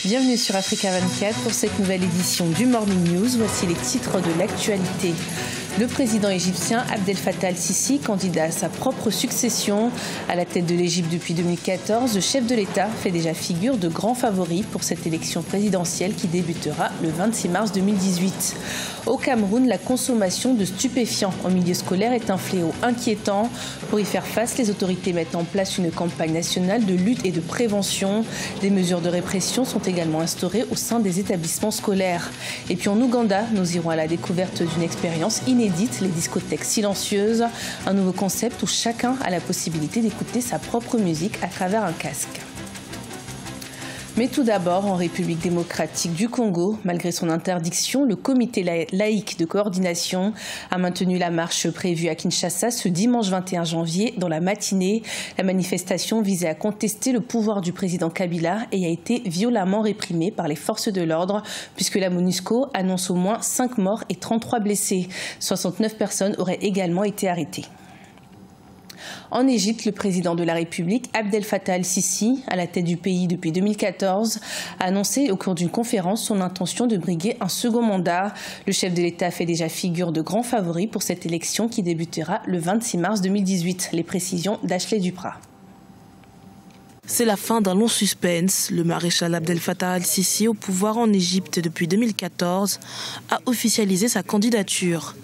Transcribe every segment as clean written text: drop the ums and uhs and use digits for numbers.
Bienvenue sur Africa 24 pour cette nouvelle édition du Morning News. Voici les titres de l'actualité. Le président égyptien Abdel Fattah al-Sisi, candidat à sa propre succession à la tête de l'Égypte depuis 2014, le chef de l'État fait déjà figure de grand favori pour cette élection présidentielle qui débutera le 26 mars 2018. Au Cameroun, la consommation de stupéfiants en milieu scolaire est un fléau inquiétant. Pour y faire face, les autorités mettent en place une campagne nationale de lutte et de prévention. Des mesures de répression sont également instaurées au sein des établissements scolaires. Et puis en Ouganda, nous irons à la découverte d'une expérience inédite, les discothèques silencieuses, un nouveau concept où chacun a la possibilité d'écouter sa propre musique à travers un casque. Mais tout d'abord, en République démocratique du Congo, malgré son interdiction, le comité laïque de coordination a maintenu la marche prévue à Kinshasa ce dimanche 21 janvier dans la matinée. La manifestation visait à contester le pouvoir du président Kabila et a été violemment réprimée par les forces de l'ordre puisque la MONUSCO annonce au moins 5 morts et 33 blessés. 69 personnes auraient également été arrêtées. En Égypte, le président de la République, Abdel Fattah al-Sisi, à la tête du pays depuis 2014, a annoncé au cours d'une conférence son intention de briguer un second mandat. Le chef de l'État fait déjà figure de grand favori pour cette élection qui débutera le 26 mars 2018. Les précisions d'Ashley Duprat. C'est la fin d'un long suspense. Le maréchal Abdel Fattah al-Sisi, au pouvoir en Égypte depuis 2014, a officialisé sa candidature.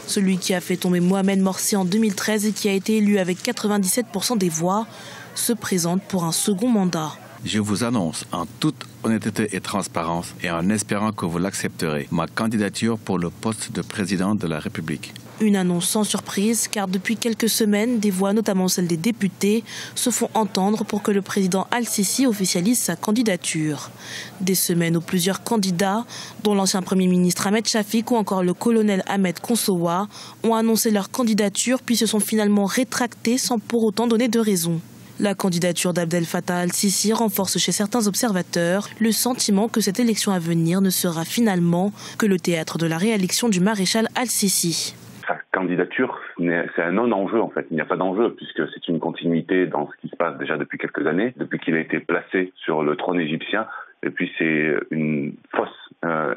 Celui qui a fait tomber Mohamed Morsi en 2013 et qui a été élu avec 97% des voix, se présente pour un second mandat. Je vous annonce en toute honnêteté et transparence et en espérant que vous l'accepterez, ma candidature pour le poste de président de la République. Une annonce sans surprise car depuis quelques semaines, des voix, notamment celles des députés, se font entendre pour que le président al-Sisi officialise sa candidature. Des semaines où plusieurs candidats, dont l'ancien Premier ministre Ahmed Shafik ou encore le colonel Ahmed Konsowa, ont annoncé leur candidature puis se sont finalement rétractés sans pour autant donner de raison. La candidature d'Abdel Fattah al-Sisi renforce chez certains observateurs le sentiment que cette élection à venir ne sera finalement que le théâtre de la réélection du maréchal al-Sisi. Sa candidature, c'est un non-enjeu en fait. Il n'y a pas d'enjeu puisque c'est une continuité dans ce qui se passe déjà depuis quelques années, depuis qu'il a été placé sur le trône égyptien. Et puis c'est une fausse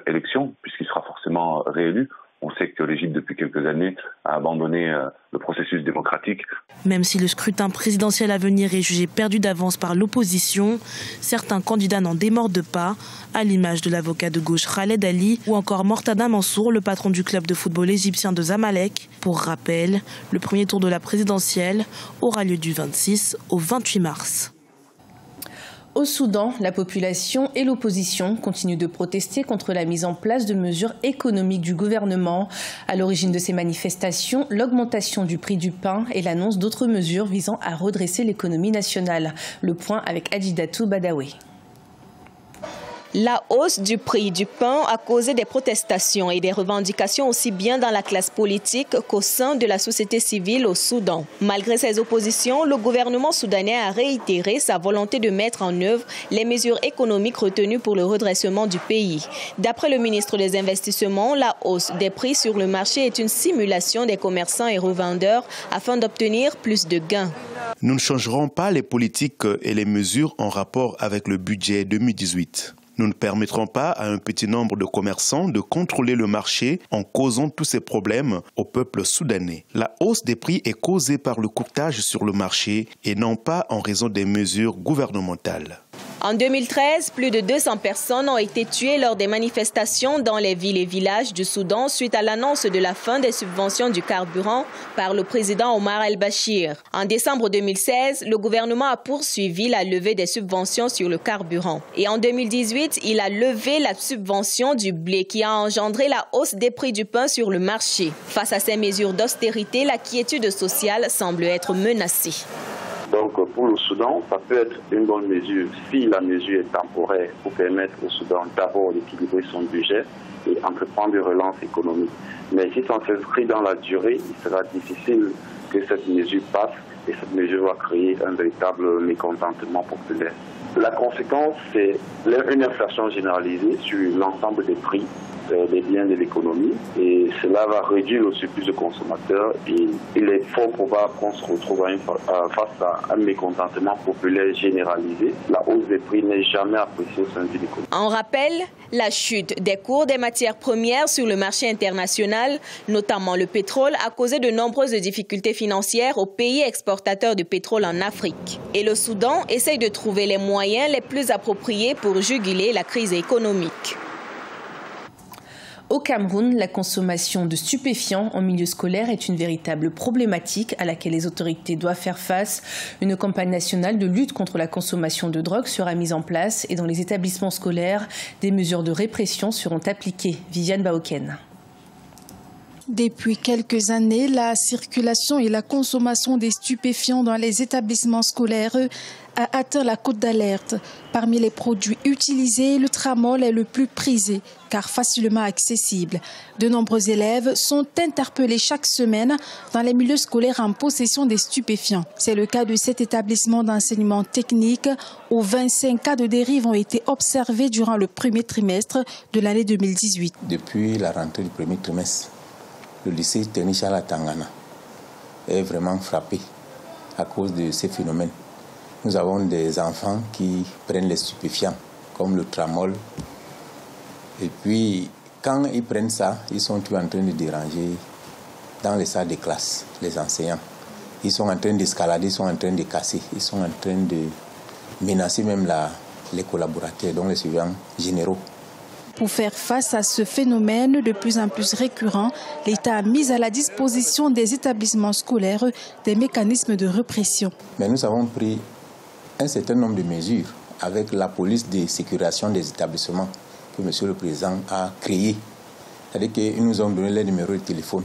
élection puisqu'il sera forcément réélu. On sait que l'Égypte, depuis quelques années, a abandonné le processus démocratique. Même si le scrutin présidentiel à venir est jugé perdu d'avance par l'opposition, certains candidats n'en démordent pas, à l'image de l'avocat de gauche Khaled Ali ou encore Mortada Mansour, le patron du club de football égyptien de Zamalek. Pour rappel, le premier tour de la présidentielle aura lieu du 26 au 28 mars. Au Soudan, la population et l'opposition continuent de protester contre la mise en place de mesures économiques du gouvernement. À l'origine de ces manifestations, l'augmentation du prix du pain et l'annonce d'autres mesures visant à redresser l'économie nationale. Le point avec Adjidatou Badawi. La hausse du prix du pain a causé des protestations et des revendications aussi bien dans la classe politique qu'au sein de la société civile au Soudan. Malgré ces oppositions, le gouvernement soudanais a réitéré sa volonté de mettre en œuvre les mesures économiques retenues pour le redressement du pays. D'après le ministre des Investissements, la hausse des prix sur le marché est une simulation des commerçants et revendeurs afin d'obtenir plus de gains. Nous ne changerons pas les politiques et les mesures en rapport avec le budget 2018. Nous ne permettrons pas à un petit nombre de commerçants de contrôler le marché en causant tous ces problèmes au peuple soudanais. La hausse des prix est causée par le courtage sur le marché et non pas en raison des mesures gouvernementales. En 2013, plus de 200 personnes ont été tuées lors des manifestations dans les villes et villages du Soudan suite à l'annonce de la fin des subventions du carburant par le président Omar el-Bashir. En décembre 2016, le gouvernement a poursuivi la levée des subventions sur le carburant. Et en 2018, il a levé la subvention du blé qui a engendré la hausse des prix du pain sur le marché. Face à ces mesures d'austérité, la quiétude sociale semble être menacée. Donc pour le Soudan, ça peut être une bonne mesure si la mesure est temporaire pour permettre au Soudan d'abord d'équilibrer son budget et entreprendre une relance économique. Mais si ça s'inscrit dans la durée, il sera difficile que cette mesure passe et cette mesure va créer un véritable mécontentement populaire. La conséquence, c'est une inflation généralisée sur l'ensemble des prix des biens de l'économie et cela va réduire le surplus de consommateurs et il est fort probable qu'on se retrouve face à un mécontentement populaire généralisé. La hausse des prix n'est jamais appréciée au sein de l'économie. En rappel, la chute des cours des matières premières sur le marché international, notamment le pétrole, a causé de nombreuses difficultés financières aux pays exportateurs de pétrole en Afrique. Et le Soudan essaye de trouver les moyens les plus appropriés pour juguler la crise économique. Au Cameroun, la consommation de stupéfiants en milieu scolaire est une véritable problématique à laquelle les autorités doivent faire face. Une campagne nationale de lutte contre la consommation de drogue sera mise en place et dans les établissements scolaires, des mesures de répression seront appliquées. Viviane Baoken. Depuis quelques années, la circulation et la consommation des stupéfiants dans les établissements scolaires a atteint la cote d'alerte. Parmi les produits utilisés, le tramol est le plus prisé, car facilement accessible. De nombreux élèves sont interpellés chaque semaine dans les milieux scolaires en possession des stupéfiants. C'est le cas de cet établissement d'enseignement technique où 25 cas de dérive ont été observés durant le premier trimestre de l'année 2018. Depuis la rentrée du premier trimestre, le lycée technique Charles Tangana est vraiment frappé à cause de ces phénomènes. Nous avons des enfants qui prennent les stupéfiants, comme le tramol. Et puis, quand ils prennent ça, ils sont tous en train de déranger dans les salles de classe, les enseignants. Ils sont en train d'escalader, ils sont en train de casser, ils sont en train de menacer même les collaborateurs, donc les surveillants généraux. Pour faire face à ce phénomène de plus en plus récurrent, l'État a mis à la disposition des établissements scolaires des mécanismes de répression. Mais nous avons pris un certain nombre de mesures avec la police de sécurisation des établissements que M. le Président a créé. C'est-à-dire qu'ils nous ont donné les numéros de téléphone.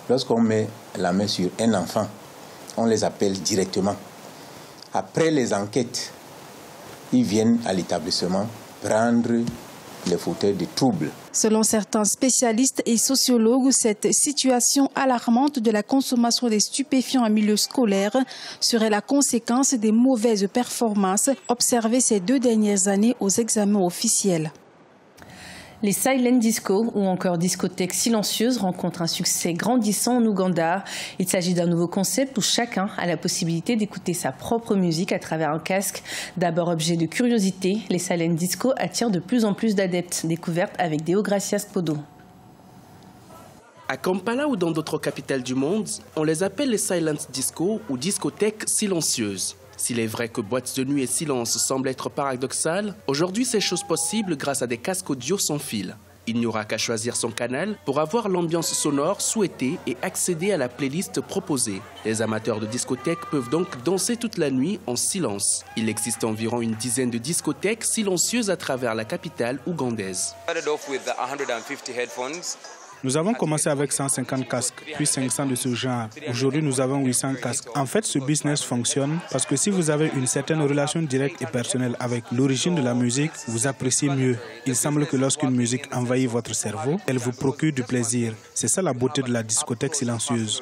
Lorsqu'on met la main sur un enfant, on les appelle directement. Après les enquêtes, ils viennent à l'établissement prendre les fauteurs de troubles. Selon certains spécialistes et sociologues, cette situation alarmante de la consommation des stupéfiants en milieu scolaire serait la conséquence des mauvaises performances observées ces 2 dernières années aux examens officiels. Les silent disco ou encore discothèques silencieuses rencontrent un succès grandissant en Ouganda. Il s'agit d'un nouveau concept où chacun a la possibilité d'écouter sa propre musique à travers un casque. D'abord objet de curiosité, les silent disco attirent de plus en plus d'adeptes. Découverte avec Deogracias Podo. À Kampala ou dans d'autres capitales du monde, on les appelle les silent disco ou discothèques silencieuses. S'il est vrai que boîtes de nuit et silence semblent être paradoxales, aujourd'hui c'est chose possible grâce à des casques audio sans fil. Il n'y aura qu'à choisir son canal pour avoir l'ambiance sonore souhaitée et accéder à la playlist proposée. Les amateurs de discothèques peuvent donc danser toute la nuit en silence. Il existe environ une dizaine de discothèques silencieuses à travers la capitale ougandaise. Nous avons commencé avec 150 casques, puis 500 de ce genre. Aujourd'hui, nous avons 800 casques. En fait, ce business fonctionne parce que si vous avez une certaine relation directe et personnelle avec l'origine de la musique, vous appréciez mieux. Il semble que lorsqu'une musique envahit votre cerveau, elle vous procure du plaisir. C'est ça la beauté de la discothèque silencieuse.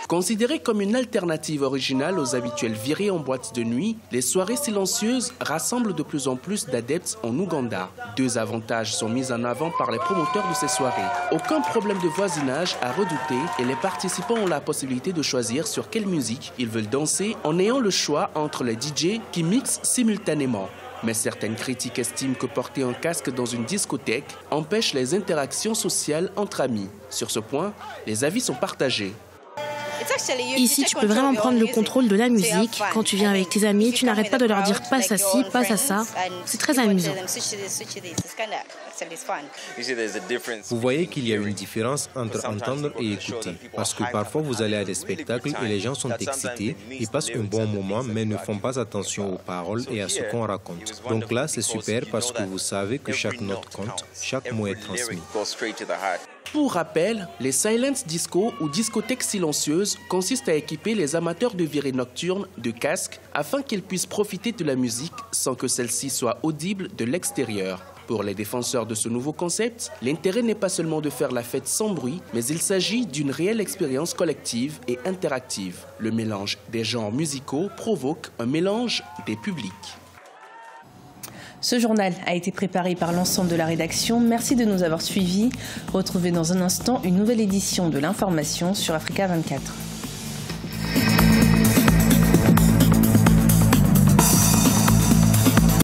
Considérées comme une alternative originale aux habituelles virées en boîte de nuit, les soirées silencieuses rassemblent de plus en plus d'adeptes en Ouganda. 2 avantages sont mis en avant par les promoteurs de ces soirées. Aucun problème de voisinage à redouter et les participants ont la possibilité de choisir sur quelle musique ils veulent danser en ayant le choix entre les DJ qui mixent simultanément. Mais certaines critiques estiment que porter un casque dans une discothèque empêche les interactions sociales entre amis. Sur ce point, les avis sont partagés. Ici, tu peux vraiment prendre le contrôle de la musique. Quand tu viens avec tes amis, tu n'arrêtes pas de leur dire « passe à ci, passe à ça ». C'est très amusant. Vous voyez qu'il y a une différence entre entendre et écouter. Parce que parfois, vous allez à des spectacles et les gens sont excités, ils passent un bon moment, mais ne font pas attention aux paroles et à ce qu'on raconte. Donc là, c'est super parce que vous savez que chaque note compte, chaque mot est transmis. Pour rappel, les silent disco ou discothèques silencieuses consistent à équiper les amateurs de virées nocturnes de casques afin qu'ils puissent profiter de la musique sans que celle-ci soit audible de l'extérieur. Pour les défenseurs de ce nouveau concept, l'intérêt n'est pas seulement de faire la fête sans bruit, mais il s'agit d'une réelle expérience collective et interactive. Le mélange des genres musicaux provoque un mélange des publics. Ce journal a été préparé par l'ensemble de la rédaction. Merci de nous avoir suivis. Retrouvez dans un instant une nouvelle édition de l'information sur Africa 24.